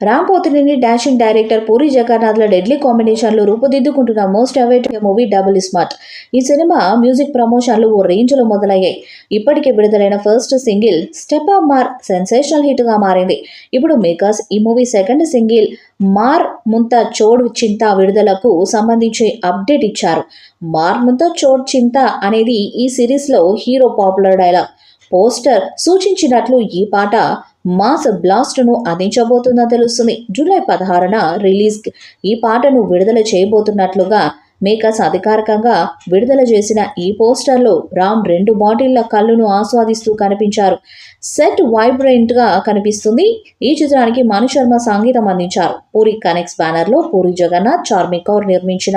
Ram Pothineni dashing director Puri జగన్నాథ్ల deadly కాంబినేషన్లో రూపుదిద్దుకుంటున్న most awaited movie double smart. ఈ సినిమా మ్యూజిక్ ప్రమోషన్లు ఓ రేంజ్లో మొదలయ్యాయి. ఇప్పటికే విడుదలైన first single step up Maar sensational హిట్గా మారింది. ఇప్పుడు మేకర్స్ ఈ మూవీ సెకండ్ సింగిల్ మార్ ముంత చోడ్ చింత విడుదలకు సంబంధించి అప్డేట్ ఇచ్చారు. మార్ ముంత చోడ్ చింత అనేది ఈ సిరీస్లో హీరో పాపులర్ డైలాగ్. పోస్టర్ సూచించినట్లు ఈ పాట మాస్ బ్లాస్ట్ను అందించబోతుందని తెలుస్తుంది. జూలై 16న రిలీజ్ ఈ పాటను విడుదల చేయబోతున్నట్లుగా మేకర్స్ అధికారికంగా విడుదల చేసిన ఈ పోస్టర్లో రామ్ 2 బాటిళ్ల కళ్ళును ఆస్వాదిస్తూ కనిపించారు. సెట్ వైబ్రెంట్గా కనిపిస్తుంది. ఈ చిత్రానికి మను శర్మ సంగీతం అందించారు. పూరి కనెక్ట్స్ బ్యానర్లో పూరి జగన్నాథ్, చార్మి కౌర్ నిర్మించిన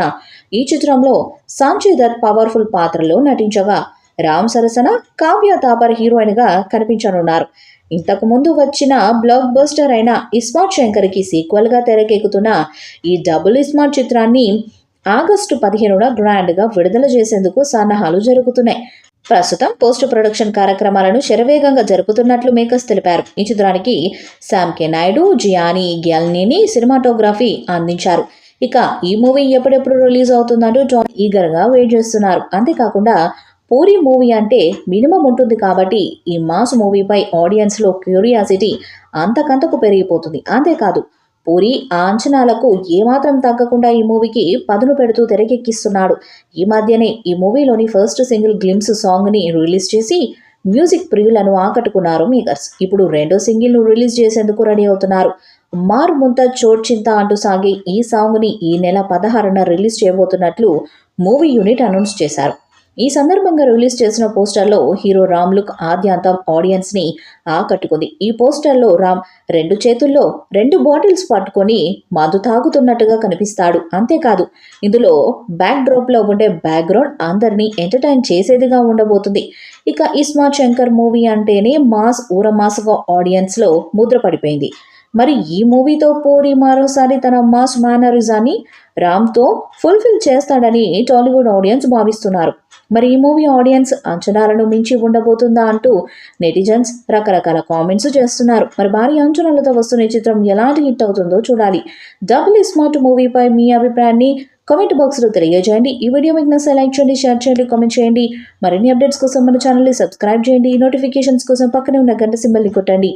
ఈ చిత్రంలో సంజయ్ దత్ పవర్ఫుల్ పాత్రలో నటించగా రామ్ సరసన కావ్య తాపర్ హీరోయిన్గా కనిపించనున్నారు. ఇంతకు ముందు వచ్చిన బ్లాక్ బస్టర్ అయిన ఇస్మార్ట్ శంకర్కి సీక్వెల్గా తెరకెక్కుతున్న ఈ డబుల్ ఇస్మార్ట్ చిత్రాన్ని ఆగస్టు 15న గ్రాండ్గా విడుదల చేసేందుకు సన్నాహాలు జరుగుతున్నాయి. ప్రస్తుతం పోస్ట్ ప్రొడక్షన్ కార్యక్రమాలను శరవేగంగా జరుపుతున్నట్లు మేకర్స్ తెలిపారు. ఈ చిత్రానికి శామ్ కే నాయుడు, జియానీ గ్యాల్నీని సినిమాటోగ్రఫీ అందించారు. ఇక ఈ మూవీ ఎప్పుడెప్పుడు రిలీజ్ అవుతుందంటూ జాన్ ఈగర్గా వెయిట్ చేస్తున్నారు. అంతేకాకుండా పూరి మూవీ అంటే మినిమం ఉంటుంది కాబట్టి ఈ మాస్ మూవీపై ఆడియన్స్లో క్యూరియాసిటీ అంతకంతకు పెరిగిపోతుంది. అంతేకాదు పూరి ఆ అంచనాలకు ఏమాత్రం తగ్గకుండా ఈ మూవీకి పదును పెడుతూ తెరకెక్కిస్తున్నాడు. ఈ మధ్యనే ఈ మూవీలోని ఫస్ట్ సింగిల్ గ్లిమ్స్ సాంగ్ని రిలీజ్ చేసి మ్యూజిక్ ప్రియులను ఆకట్టుకున్నారు మేకర్స్. ఇప్పుడు రెండో సింగిల్ను రిలీజ్ చేసేందుకు రెడీ అవుతున్నారు. మార్ ముంత చోట్ చింత అంటూ సాగే ఈ సాంగ్ని ఈ నెల 16న రిలీజ్ చేయబోతున్నట్లు మూవీ యూనిట్ అనౌన్స్ చేశారు. ఈ సందర్భంగా రిలీజ్ చేసిన పోస్టర్లో హీరో రామ్ లుక్ ఆద్యంతం ఆడియన్స్ని ఆకట్టుకుంది. ఈ పోస్టర్లో రామ్ 2 చేతుల్లో 2 బాటిల్స్ పట్టుకొని మందు తాగుతున్నట్టుగా కనిపిస్తాడు. అంతేకాదు ఇందులో బ్యాక్ డ్రాప్లో ఉండే బ్యాక్గ్రౌండ్ అందరినీ ఎంటర్టైన్ చేసేదిగా ఉండబోతుంది. ఇక ఇస్మార్ట్ శంకర్ మూవీ అంటేనే మాస్ ఊరమాస్గా ఆడియన్స్లో ముద్ర పడిపోయింది. మరి ఈ మూవీతో పూరి మరోసారి తన మాస్ మేనరిజాన్ని రామ్తో ఫుల్ఫిల్ చేస్తాడని టాలీవుడ్ ఆడియన్స్ భావిస్తున్నారు. మరి ఈ మూవీ ఆడియన్స్ అంచనాలను మించి ఉండబోతుందా అంటూ నెటిజన్స్ రకరకాల కామెంట్స్ చేస్తున్నారు. మరి భారీ అంచనాలతో వస్తున్న ఈ చిత్రం ఎలాంటి హిట్ అవుతుందో చూడాలి. డబుల్ స్మార్ట్ మూవీపై మీ అభిప్రాయాన్ని కామెంట్ బాక్స్లో తెలియజేయండి. ఈ వీడియో మీకు నచ్చితే లైక్ చేయండి, షేర్ చేయండి, కామెంట్ చేయండి. మరిన్ని అప్డేట్స్ కోసం మన ఛానల్ని సబ్స్క్రైబ్ చేయండి. నోటిఫికేషన్స్ కోసం పక్కనే ఉన్న గంట సింబల్ని కొట్టండి.